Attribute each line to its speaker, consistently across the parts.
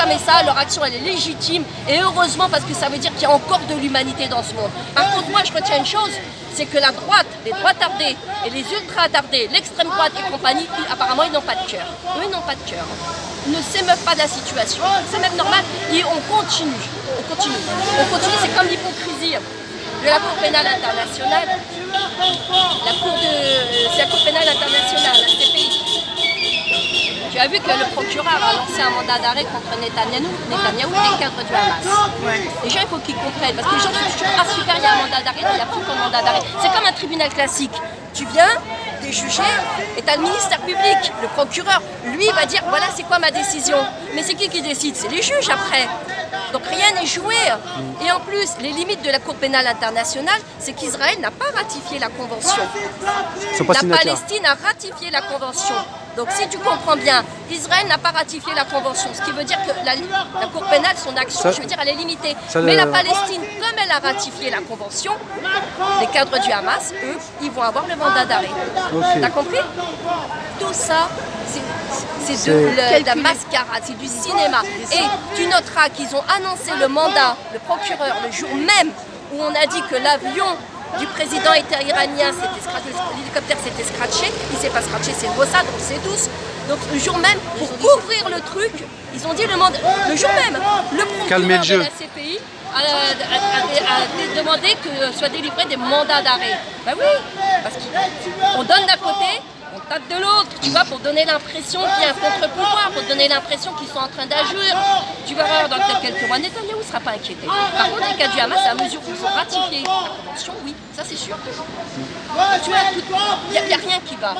Speaker 1: jamais ça, leur action elle est légitime et heureusement parce que ça veut dire qu'il y a encore de l'humanité dans ce monde. Par contre moi je retiens une chose, c'est que la droite, les droitardés et les ultra-attardés, l'extrême droite et compagnie, apparemment ils n'ont pas de cœur. Eux ils n'ont pas de cœur. Ils ne s'émeuvent pas de la situation, c'est même normal et on continue, c'est comme l'hypocrisie de la Cour pénale internationale, c'est la Cour pénale internationale, la CPI. Tu as vu que le procureur a lancé un mandat d'arrêt contre Netanyahou, des cadres du Hamas. Les gens, il faut qu'ils comprennent, parce que les gens sont toujours ah super, il y a un mandat d'arrêt, il n'y a plus qu'un mandat d'arrêt. C'est comme un tribunal classique. Tu viens, t'es jugé, et t'as le ministère public, le procureur, lui va dire voilà c'est quoi ma décision. Mais c'est qui décide? C'est les juges après. Donc rien n'est joué. Et en plus, les limites de la Cour pénale internationale, c'est qu'Israël n'a pas ratifié la convention. La Palestine a ratifié la convention. Donc si tu comprends bien, Israël n'a pas ratifié la convention, ce qui veut dire que la Cour pénale, son action, je veux dire, elle est limitée. Mais la Palestine, comme elle a ratifié la convention, les cadres du Hamas, eux, ils vont avoir le mandat d'arrêt. Okay. T'as compris? Tout ça, c'est de la mascarade, c'est du cinéma. Et tu noteras qu'ils ont annoncé le mandat, le procureur, le jour même où on a dit que l'avion du président iranien, l'hélicoptère s'était scratché, il ne s'est pas scratché, c'est le Mossad, on le sait tous. Donc le jour même, pour couvrir le truc, ils ont dit le jour même, le procureur de la CPI a demandé que soient délivrés des mandats d'arrêt. Ben oui, parce qu'on donne d'un côté, on tape de l'autre, tu vois, pour donner l'impression qu'il y a un contre-pouvoir, pour donner l'impression qu'ils sont en train d'agir. Tu vas voir dans quelques mois, Netanyahou ne sera pas inquiété. Par contre, les cas du Hamas, à mesure qu'ils ont ratifié la convention, oui, ça c'est sûr. Tu vois, il n'y a rien qui va.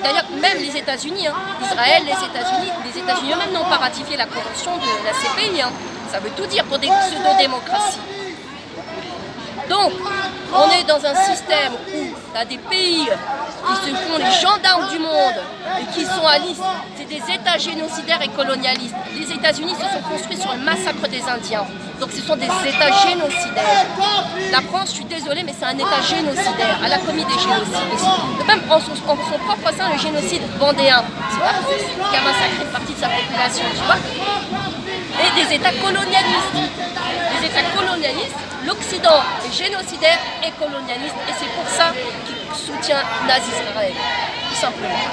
Speaker 1: D'ailleurs, même les États-Unis, Israël, les États-Unis eux-mêmes n'ont pas ratifié la convention de la CPI. Ça veut tout dire pour des pseudo-démocraties. Donc, on est dans un système où tu as des pays qui se font les gendarmes du monde et qui sont à l'île, c'est des États génocidaires et colonialistes. Les États-Unis se sont construits sur le massacre des Indiens. Donc ce sont des États génocidaires. La France, je suis désolée, mais c'est un État génocidaire. Elle a commis des génocides aussi. Même en son propre sein, le génocide vendéen, qui a massacré une partie de sa population, tu vois. Et des États colonialistes. Les États colonialistes, l'Occident est génocidaire et colonialiste. Et c'est pour ça qu'il soutient Nazi Israël, tout simplement.